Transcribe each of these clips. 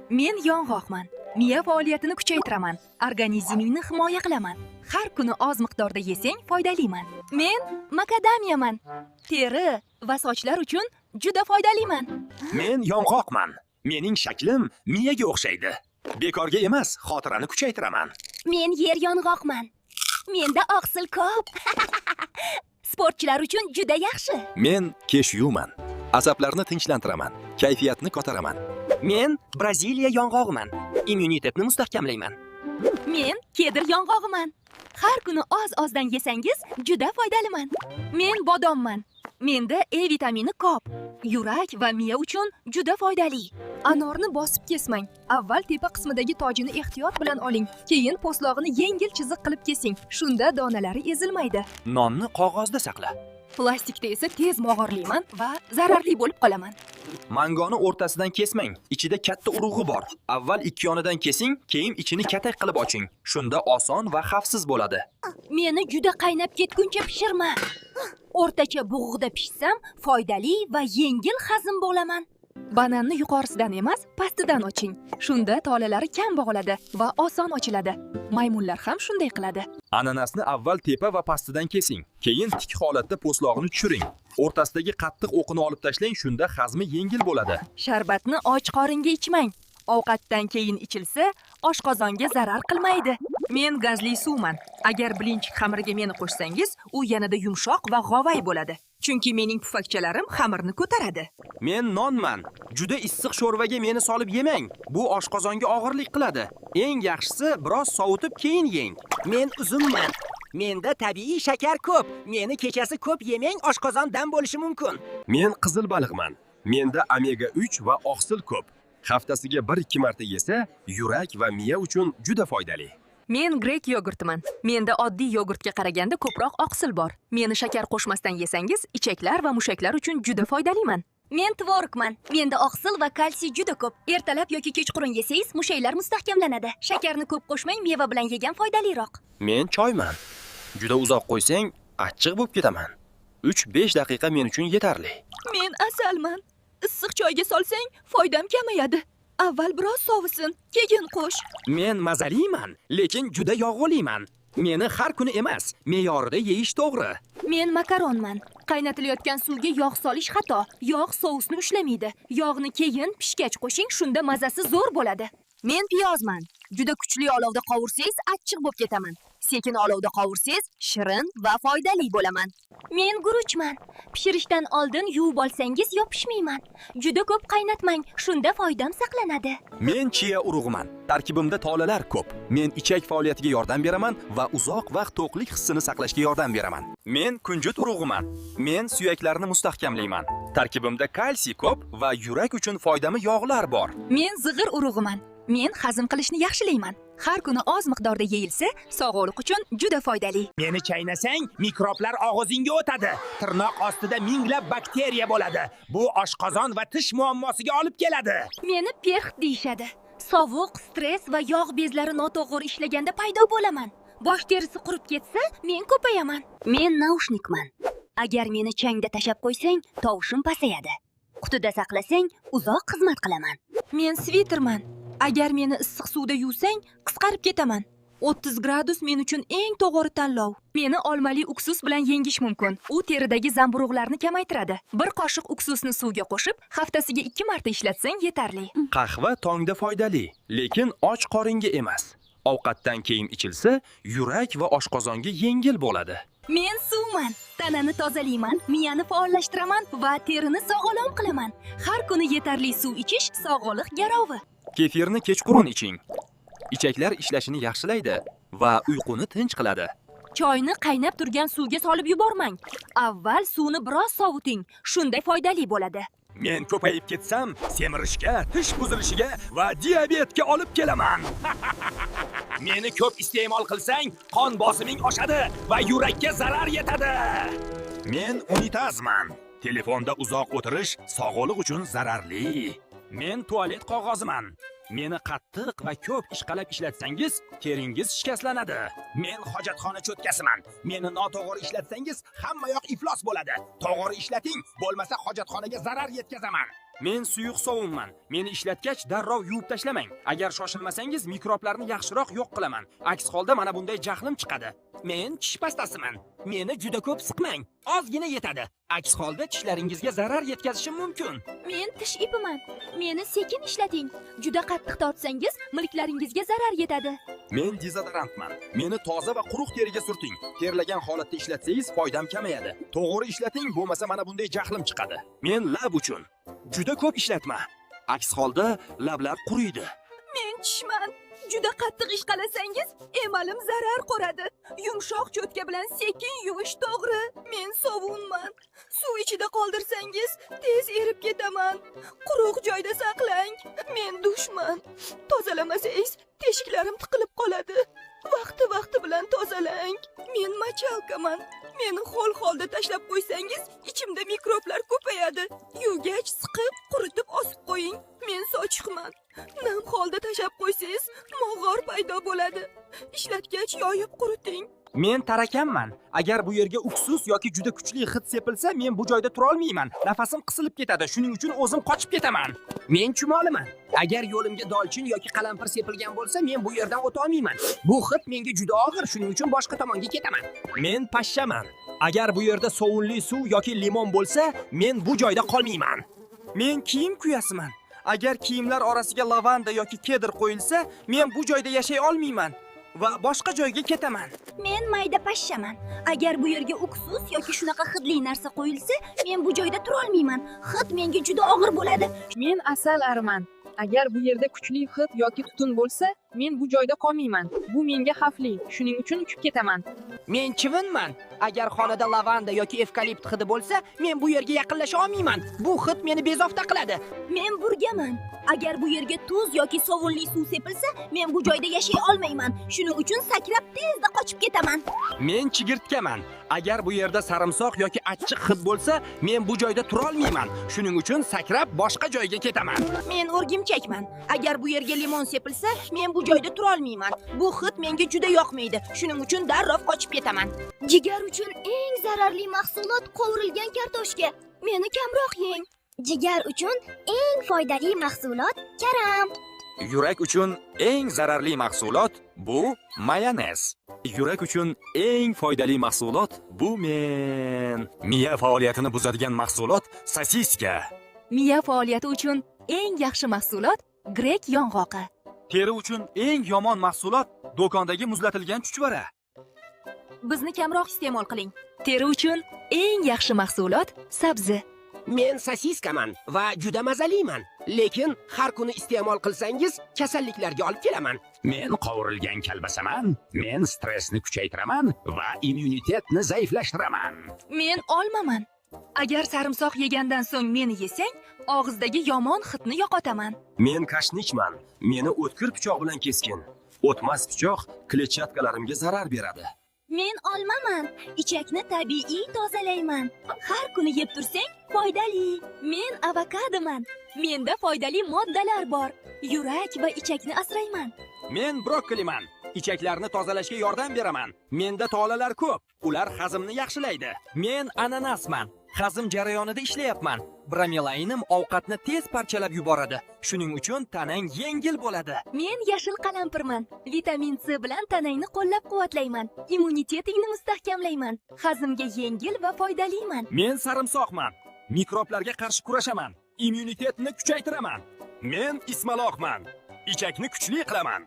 Men yong'oqman. Miya faoliyatini kuchaytiraman. Organizmingni himoya qilaman. Har kuni oz miqdorda yesang foydaliman. Men makadamiyaman. Teri va sochlar uchun juda foydaliman. Men yong'oqman. Mening shaklim miyaga o'xshaydi. Bekorga emas, xotirani kuchaytiraman. Men yer yong'oqman. Menda oqsil ko'p. Sportchilar uchun juda yaxshi. Men keshuyuman. Asablarni tinchlantiraman. Kayfiyatni ko'taraman. Men Braziliya yong'og'iman. Immunitetni mustahkamlayman. Men kedir yong'og'iman. Har kuni oz-ozdan yesangiz juda foydaliman. Men bodomman. Menda E vitamini ko'p. Yurak va miya uchun juda foydali. Anorni bosib kesmang. Avval tepa qismidagi tojini ehtiyot bilan oling. Keyin po'stlog'ini yengil chiziq qilib kesing. Shunda donalari ezilmaydi. Nonni qog'ozda saqla. Plastikda esa tez mog'orlayman va zararli bo'lib qolaman. Mangoni o'rtasidan kesmang. Ichida katta urug'i bor. Avval ikki yonidan kesing, keyin ichini katak qilib oching. Shunda oson va xavfsiz bo'ladi. Meni juda qaynab ketguncha pishirma. O'rtacha bug'da pishsam, foydali va yengil hazm bo'laman. Bananni yuqorisidan emas, pastidan oching. Shunda tolalari kam bog'iladi va oson ochiladi. Maymunlar ham shunday qiladi. Ananasni avval tepa va pastidan kesing. Keyin tik holatda po'stlog'ini tushiring. O'rtasidagi qattiq o'qini olib tashlang, shunda hazmi yengil bo'ladi. Sharbatni och qoringa ichmang. Ovqatdan keyin ichilsa, oshqozonga zarar qilmaydi. Men gazli suvman. Agar blinchik xamiriga meni qo'shsangiz, u yanada yumshoq va g'ovay bo'ladi. Chunki mening pufakchalarim xamirni ko'taradi. Men nonman. Juda issiq sho'rvaga meni solib yemang. Bu oshqozonga og'irlik qiladi. Eng yaxshisi biroz sovutib keyin yeng. Men uzumman. Menda tabiiy shakar ko'p. Meni kechasi ko'p yemang, oshqozon dam bo'lishi mumkin. Men qizil baliqman. Menda omega 3 va oqsil ko'p. Haftasiga 1-2 marta yesa, yurak va miya uchun juda foydali. Men grek yogurtiman. Menda oddiy yogurtga qaraganda ko'proq oqsil bor. Meni shakar qo'shmasdan yesangiz, ichaklar va mushaklar uchun juda foydaliman. Men tvorogman. Menda oqsil va kalsiy juda ko'p. Ertalab yoki kechqurun yesangiz, mushaklar mustahkamlanadi. Shakarni ko'p qo'shmang, meva bilan yegan foydaliroq. Men choyman. Juda uzoq qo'ysang, achchiq bo'lib ketaman. 3-5 daqiqa men uchun yetarli. Men asalman. Issiq choyga solsang, foydam kamayadi. Avval biroz sovisin, keyin qo'sh. Men mazaliman, lekin juda yog'liman. Meni har kuni emas, me'yorida yeyish to'g'ri. Men makaronman. Qaynatilayotgan suvga yog' solish xato. Yog' sousni ushlamaydi. Yog'ni keyin pishgach qo'shing, shunda mazasi zo'r bo'ladi. Men piyozman. Juda kuchli olovda qovursangiz, achchiq bo'lib ketaman. Sekin olovda qovursangiz, shirin va foydali bo'laman. Men guruchman. Pishirishdan oldin yuvib olsangiz yopishmayman. Juda ko'p qaynatmang, shunda foydam saqlanadi. Men chiya urug'iman. Tarkibimda tolalar ko'p. Men ichak faoliyatiga yordam beraman va uzoq vaqt to'qlik hissini saqlashga yordam beraman. Men kunjut urug'iman. Men suyaklarni mustahkamlayman. Tarkibimda kalsiy ko'p va yurak uchun foydali yog'lar bor. Men zig'ir urug'iman. Men hazm qilishni yaxshilayman. Har kuni oz miqdorda yeyilsa, sog'liq uchun juda foydali. Meni chaynasang, mikroblar og'zingga o'tadi. Tirnoq ostida minglab bakteriya bo'ladi. Bu oshqozon va tish muammosiga olib keladi. Meni perx deyshadi. Sovuq, stress va yog' bezlari noto'g'ri ishlaganda paydo bo'laman. Bosh terisi qurib ketsa, men ko'payaman. Men naushnikman. Agar meni changda tashab qo'ysang, tovushim pasayadi. Qutida saqlasang, uzoq xizmat qilaman. Men sviterman. Agar meni issiq suvda yuvsang, qisqarib ketaman. 30 gradus men uchun eng to'g'ri tanlov. Meni olmali uksus bilan yengish mumkin. U teridagi zamburug'larni kamaytiradi. Bir qoshiq uksusni suvga qo'shib, haftasiga 2 marta ishlatsang yetarli. Qahva tongda foydali, lekin och qoringa emas. Ovqatdan keyin ichilsa, yurak va oshqozonga yengil bo'ladi. Men suvman. Tanani tozalayman, miyani faollashtiraman va terini sog'lom qilaman. Har kuni yetarli suv ichish sog'liq garovi. Kefirni kechqurun iching. Ichaklar ishlashini yaxshilaydi va uyquni tinch qiladi. Choyni qaynab turgan suvga solib yubormang. Avval suvni biroz sovuting. Shunday foydali bo'ladi. Men ko'payib ketsam, semirishga, tish buzilishiga va diabetga olib kelaman. Meni ko'p iste'mol qilsang, qon bosiming oshadi va yurakka zarar yetadi. Men unitazman. Telefonda uzoq o'tirish sog'liq uchun zararli. Men tualet qog'oziman. Meni qattiq va ko'p ishqalab ishlatsangiz, teringiz shikastlanadi. Men hojatxona cho'tkasiman. Meni noto'g'ri ishlatsangiz, hamma yoq iflos bo'ladi. To'g'ri ishlating, bo'lmasa hojatxonaga zarar yetkazaman. Men suyuq sovunman. Meni ishlatgach darrov yuvib tashlamang. Agar shoshilmasangiz mikroblarni yaxshiroq yo'q qilaman. Aks holda mana bunday jahlim chiqadi. Men tish pastasiman. Meni juda ko'p siqmang. Ozgina yetadi. Aks holda tishlaringizga zarar yetkazishim mumkin. Men tish ipiman. Meni sekin ishlating. Juda qattiq tortsangiz, milklaringizga zarar yetadi. Men dezodorantman. Meni toza va quruq teriga surting. Terlagan holatda ishlatsangiz foydam kamayadi. To'g'ri ishlating, bo'lmasa mana bunday jahlim chiqadi. Men lab uchun juda ko'p ishlatma. Aks holda lablar quriydi. Men tishman. Juda qattiq ishqalasangiz, emalim zarar ko'radi. Yumshoq cho'tka bilan sekin yuvish to'g'ri. Men sovunman. Suv ichida qoldirsangiz, tez erib ketaman. Quruq joyda saqlang. Men dushman. Tozalamasangiz, teshiklarim tiqilib qoladi. Vaqti bilan tozalang. Men machalkaman. Meni ho'l holda tashlab qo'ysangiz, ichimda mikroblar ko'payadi. Yuvgach siqib, quritib osib qo'ying. Men sochiqman. Nam holda tashlab qo'ysangiz, mog'or paydo bo'ladi. Ishlatgach yoyib quriting. Men tarakanman. Agar bu yerga uksus yoki juda kuchli hid sepilsa, men bu joyda tura olmayman. Nafasim qisilib ketadi. Shuning uchun o'zim qochib ketaman. Men chumoliman. Agar yo'limga dolchin yoki qalampir sepilgan bo'lsa, men bu yerdan o'ta olmayman. Bu hid menga juda og'ir, shuning uchun boshqa tomonga ketaman. Men pashshaman. Agar bu yerda sovunli suv yoki limon bo'lsa, men bu joyda qolmayman. Men kiyim kuyasiman. Agar kiyimlar orasiga lavanda yoki kedr qo'yilsa, men bu joyda yashay olmayman va boshqa joyga ketaman. Men mayda pashshaman. Agar bu yerga uksus yoki shunaqa hidli narsa qo'yilsa, men bu joyda tura olmayman. Hid menga juda og'ir bo'ladi. Men asal ariman. Agar bu yerda kuchli hid yoki tutun bo'lsa, men bu joyda qolmayman. Bu menga xavfli. Shuning uchun uchib ketaman. Men chivinman. Agar xonada lavanda yoki evkalipt hidi bo'lsa, men bu yerga yaqinlasha olmayman. Bu hid meni bezovta qiladi. Men burgaman. Agar bu yerga tuz yoki sovunli suv sepilsa, men bu joyda yashay olmayman. Shuning uchun sakrab tezda qochib ketaman. Men chigirtkaman. Agar bu yerda sarimsoq yoki achchiq hid bo'lsa, men bu joyda tura olmayman. Shuning uchun sakrab boshqa joyga ketaman. Men o'rgimchakman. Agar bu yerga limon sepilsa, men bu joyda tura olmayman. Bu hid menga juda yoqmaydi. Shuning uchun darrov qochib ketaman. Jigar uchun eng zararli mahsulot qovurilgan kartoshka. Meni kamroq yeng. Jigar uchun eng foydali mahsulot karam. Yurak uchun eng zararli mahsulot bu mayonez. Yurak uchun eng foydali mahsulot bu men. Miya faoliyatini buzadigan mahsulot sosiska. Miya faoliyati uchun eng yaxshi mahsulot grek yong'oqi. Teri uchun eng yomon mahsulot do'kondagi muzlatilgan chuchvara. Bizni kamroq iste'mol qiling. Teri uchun eng yaxshi mahsulot sabzi. Men sosiskaman va juda mazaliman. Lekin har kuni iste'mol qilsangiz, kasalliklarga olib kelaman. Men qovurilgan kalbasaman. Men stressni kuchaytiraman va immunitetni zaiflashtiraman. Men olmaman. Agar sarimsoq yegandan so'ng meni yesang, og'izdagi yomon hidni yo'qotaman. Men kashnichman. Meni o'tkir pichoq bilan kesgin. O'tmas pichoq kletchatkalarimga zarar beradi. Men olmaman. Ichakni tabiiy tozalayman. Har kuni yeb tursang foydali. Men avokadoman. Menda foydali moddalar bor. Yurak va ichakni asrayman. Men brokkoliman. Ichaklarni tozalashga yordam beraman. Menda tolalar ko'p. Ular hazmni yaxshilaydi. Men ananasman. Hazm jarayonida ishlayapman. Bromelainim ovqatni tez parchalab yuboradi. Shuning uchun tanang yengil bo'ladi. Men yashil qalampirman. Vitamin C bilan tanangni qo'llab-quvvatlayman. Immunitetingni mustahkamlayman. Hazmga yengil va foydaliman. Men sarimsoqman. Mikroblarga qarshi kurashaman. Immunitetni kuchaytiraman. Men ismaloqman. Ichakni kuchli qilaman.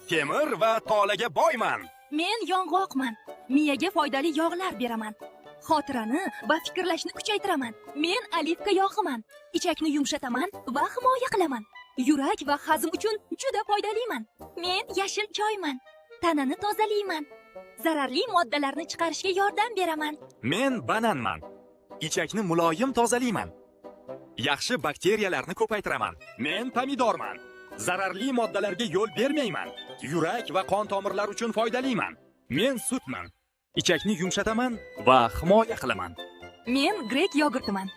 Temir va tolaga boyman. Men yong'oqman. Miyaga foydali yog'lar beraman. Xotirani va fikrlashni kuchaytiraman. Men olivka yog'iman. Ichakni yumshataman va himoya qilaman. Yurak va hazm uchun juda foydaliman. Men yashil choyman. Tanani tozalayman. Zararli moddalarni chiqarishga yordam beraman. Men bananman. Ichakni muloyim tozalayman. Yaxshi bakteriyalarni ko'paytiraman. Men pomidorman. Zararli moddalarga yo'l bermayman. Yurak va qon tomirlari uchun foydaliman. Men sutman. Ichakni yumshataman va himoya qilaman. Men grek yogurtiman.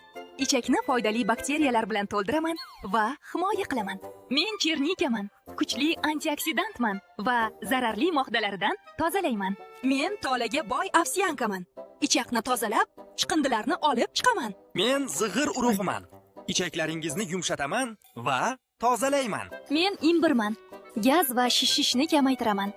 Ichakni foydali bakteriyalar bilan to'ldiraman va himoya qilaman. Men chernikaman. Kuchli antioksidantman va zararli moddalardan tozalayman. Men tolaga boy ovsyankaman. Ichakni tozalab, chiqindilarni olib chiqaman. Men zig'ir urug'iman. Ichaklaringizni yumshataman va tozalayman. Men imbirman. Gaz va shishishni kamaytiraman.